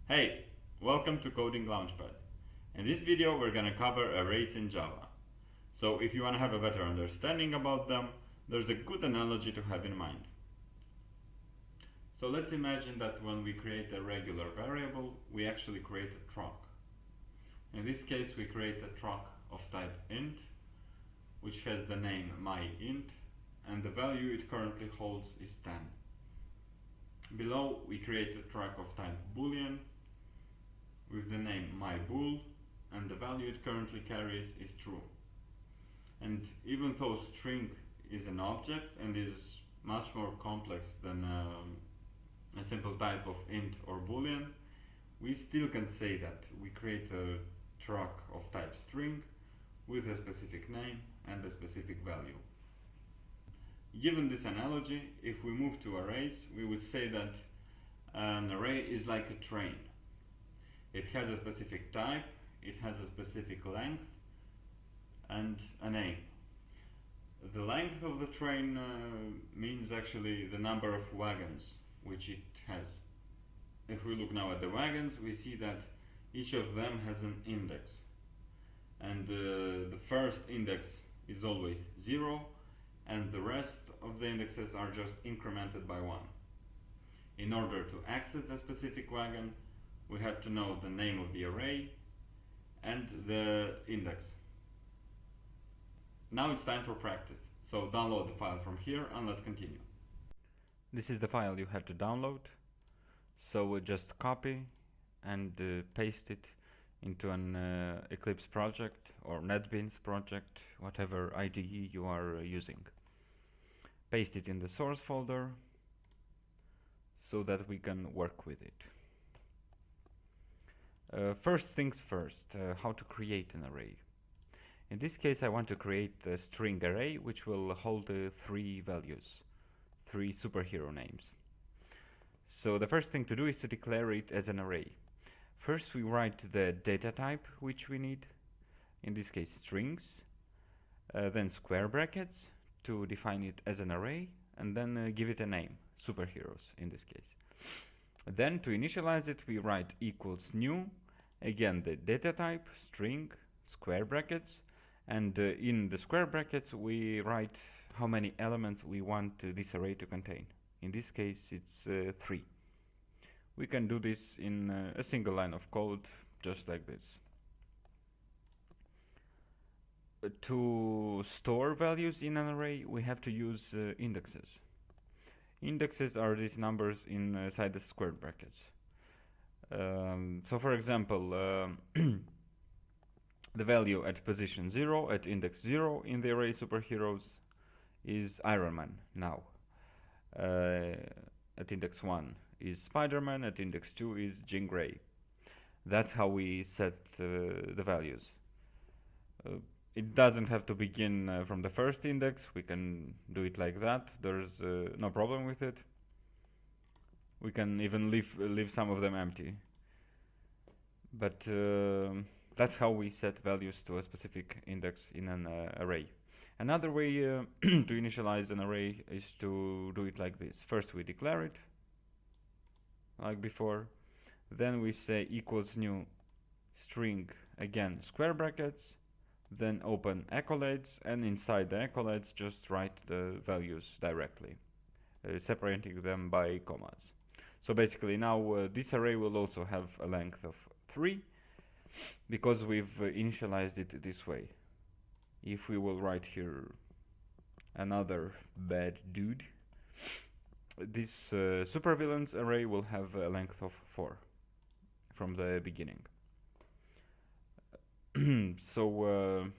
Hey, welcome to Coding Launchpad. In this video we're gonna cover arrays in Java. So if you wanna have a better understanding about them, there's a good analogy to have in mind. So let's imagine that when we create a regular variable, we actually create a truck. In this case we create a truck of type int, which has the name myInt, and the value it currently holds is 10. Below we create a truck of type boolean, with the name myBool, and the value it currently carries is true. And even though string is an object and is much more complex than a simple type of int or boolean, we still can say that we create a truck of type string with a specific name and a specific value. Given this analogy, if we move to arrays, we would say that an array is like a train. It has a specific type, it has a specific length, and a name. The length of the train means actually the number of wagons which it has. If we look now at the wagons, we see that each of them has an index. And the first index is always 0, and the rest of the indexes are just incremented by 1. In order to access a specific wagon, we have to know the name of the array and the index. Now it's time for practice. So download the file from here and let's continue. This is the file you have to download. So we'll just copy and paste it into an Eclipse project or NetBeans project, whatever IDE you are using. Paste it in the source folder so that we can work with it. First things first, how to create an array. In this case I want to create a string array which will hold 3 values, 3 superhero names. So the first thing to do is to declare it as an array. First we write the data type which we need, in this case strings, then square brackets to define it as an array, and then give it a name, superheroes in this case. Then to initialize it we write equals new, again the data type, string, square brackets, and in the square brackets we write how many elements we want this array to contain. In this case it's 3. We can do this in a single line of code, just like this. To store values in an array we have to use indexes. Indexes are these numbers inside the square brackets. So for example, the value at position 0, at index 0 in the array superheroes is Iron Man now. At index 1 is Spider-Man, at index 2 is Jean Grey. That's how we set the values. It doesn't have to begin from the first index, we can do it like that, there's no problem with it. We can even leave some of them empty. But that's how we set values to a specific index in an array. Another way to initialize an array is to do it like this. First we declare it, like before. Then we say equals new string, again square brackets, then open accolades, and inside the accolades just write the values directly, separating them by commas. So basically now this array will also have a length of 3 because we've initialized it this way. If we will write here another bad dude, this supervillains array will have a length of 4 from the beginning. So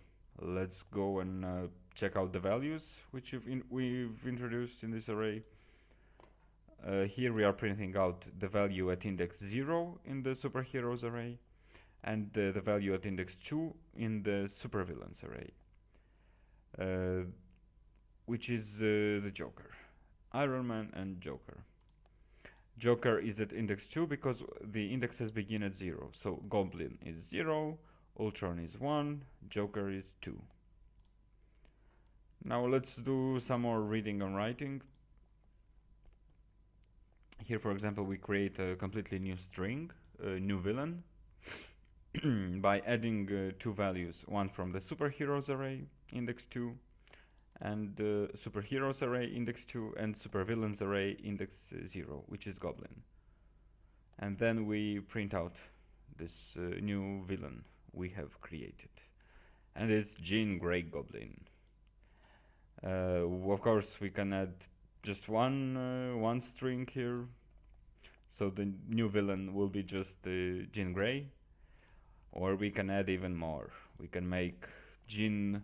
let's go and check out the values which we've introduced in this array. Here we are printing out the value at index 0 in the superheroes array, and the value at index 2 in the supervillains array, which is the Joker. Iron Man and Joker. Joker is at index 2 because the indexes begin at 0. So Goblin is 0, Ultron is 1, Joker is 2. Now let's do some more reading and writing. Here, for example, we create a completely new string, a new villain, by adding two values, one from the superheroes array, index 2, and superheroes array, index 2, and supervillains array, index 0, which is Goblin. And then we print out this new villain we have created. And it's Jean Grey Goblin. Of course, we can add just one string here. So the new villain will be just Jean Grey. Or we can add even more. We can make Jean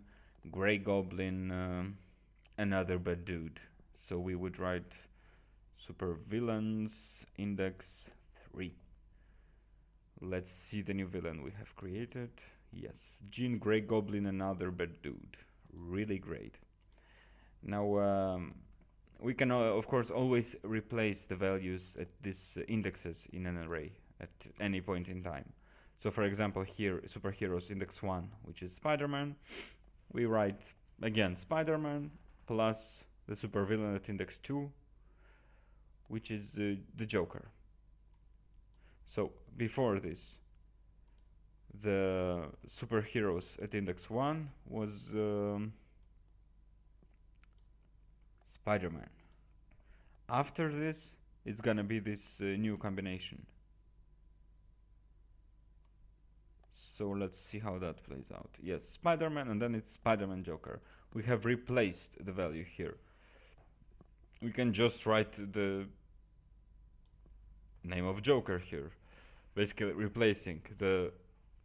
Grey Goblin another bad dude. So we would write supervillains index 3. Let's see the new villain we have created. Yes, Jean Grey Goblin, another bad dude. Really great. Now we can of course always replace the values at these indexes in an array at any point in time. So for example here, superheroes index 1, which is Spider-Man, we write again Spider-Man plus the supervillain at index 2, which is the Joker. So before this, the superheroes at index 1 was Spider-Man. After this, it's gonna be this new combination. So let's see how that plays out. Yes, Spider-Man, and then it's Spider-Man Joker. We have replaced the value here. We can just write the name of Joker here, basically replacing the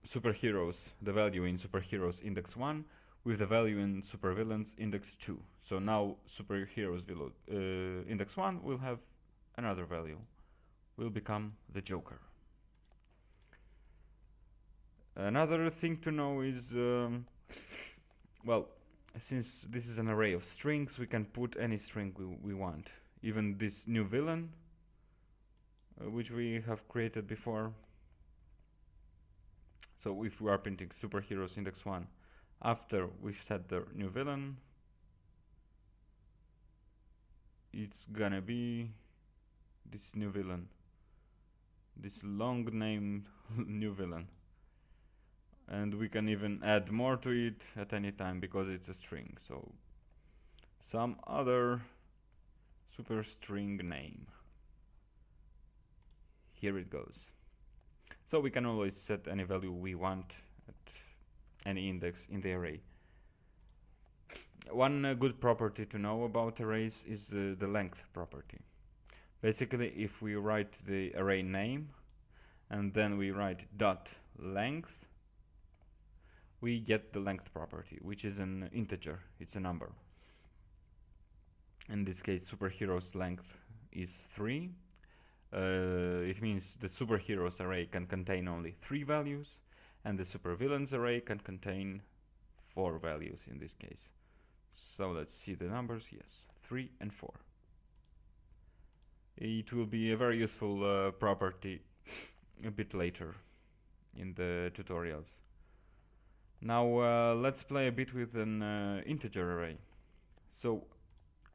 superheroes, the value in superheroes index 1 with the value in supervillains index 2. So now superheroes index 1 will have another value, will become the Joker. Another thing to know is, well, since this is an array of strings, we can put any string we want. Even this new villain, which we have created before. So if we are printing superheroes index 1, after we've set the new villain, it's gonna be this new villain, this long named new villain. And we can even add more to it at any time because it's a string. So some other superstring name. Here it goes. So we can always set any value we want at any index in the array. One good property to know about arrays is the length property. Basically, if we write the array name and then we write dot length, we get the length property, which is an integer, it's a number. In this case, superheroes length is 3. It means the superheroes array can contain only 3 values, and the supervillains array can contain 4 values in this case. So let's see the numbers. Yes, 3 and 4. It will be a very useful property a bit later in the tutorials. Now let's play a bit with an integer array. So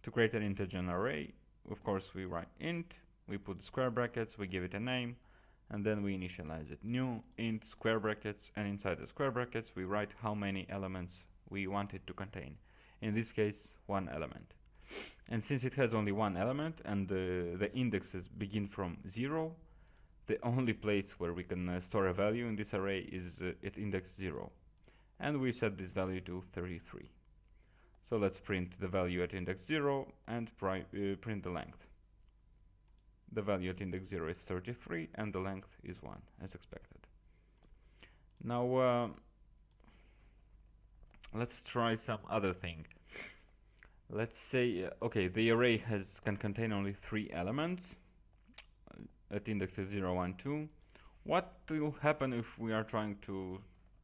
to create an integer array, of course we write int, we put square brackets, we give it a name, and then we initialize it. New int square brackets, and inside the square brackets we write how many elements we want it to contain. In this case, 1 element. And since it has only 1 element and the indexes begin from 0, the only place where we can store a value in this array is at index 0. And we set this value to 33. So let's print the value at index 0 and print the length. The value at index 0 is 33 and the length is 1, as expected. Now let's try some other thing. Let's say, okay, the array can contain only 3 elements at indexes 0, 1, 2. What will happen if we are trying to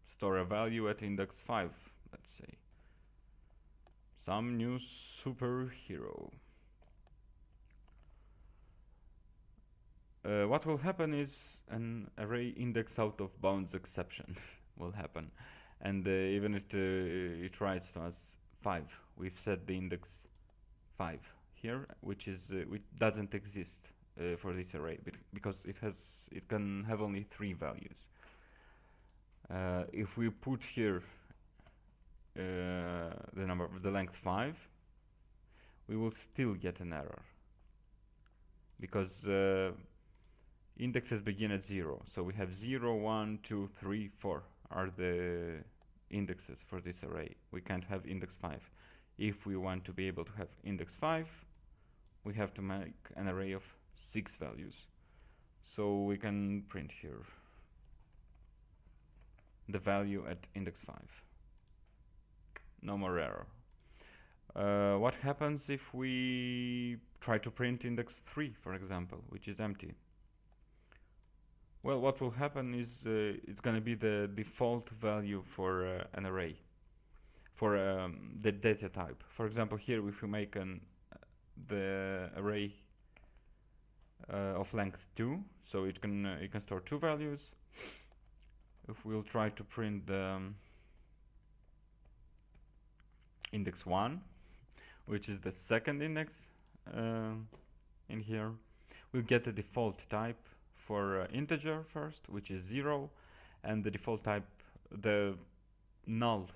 store a value at index 5, let's say? Some new superhero. What will happen is an array index out of bounds exception will happen. And even if it writes to us 5, we've set the index 5 here, which doesn't exist for this array because it can have only 3 values. If we put here the length 5, we will still get an error because indexes begin at 0. So we have 0, 1, 2, 3, 4 are the indexes for this array. We can't have index 5. If we want to be able to have index 5, we have to make an array of 6 values. So we can print here the value at index 5. No more error. What happens if we try to print index 3, for example, which is empty? Well, what will happen is it's going to be the default value for an array, for the data type. For example, here if we make the array of length 2, so it can store 2 values. If we'll try to print the index 1, which is the second index in here, we'll get the default type for integer first, which is 0, and the default type, the null.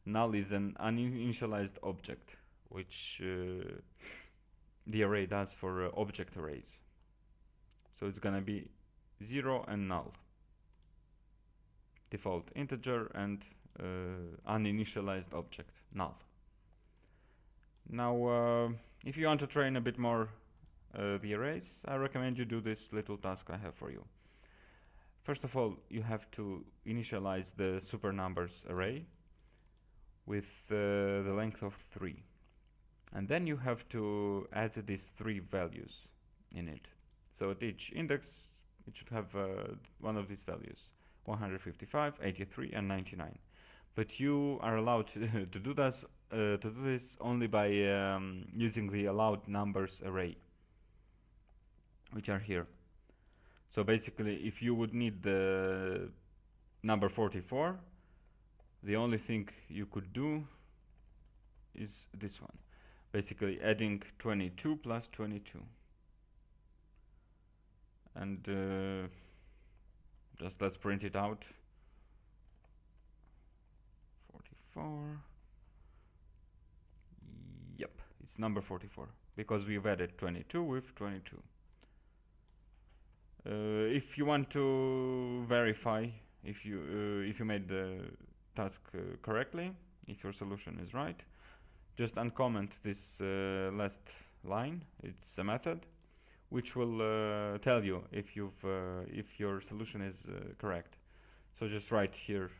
Null is an uninitialized object, which the array does for object arrays. So it's gonna be 0 and null. Default integer and uninitialized object, null. Now, if you want to train a bit more the arrays, I recommend you do this little task I have for you. First of all, you have to initialize the super numbers array with the length of 3. And then you have to add these 3 values in it. So at each index, it should have one of these values, 155, 83, and 99. But you are allowed to do this only by using the allowed numbers array, which are here. So basically, if you would need the number 44, the only thing you could do is this one. Basically adding 22 plus 22. And just let's print it out. 44. Yep, it's number 44 because we've added 22 with 22. If you want to verify if you made the task correctly, if your solution is right, just uncomment this last line. It's a method which will tell you if your solution is correct. So just write here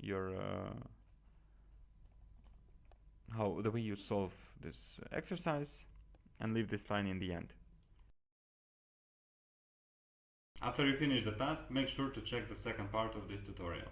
your the way you solve this exercise and leave this line in the end. After you finish the task, make sure to check the second part of this tutorial.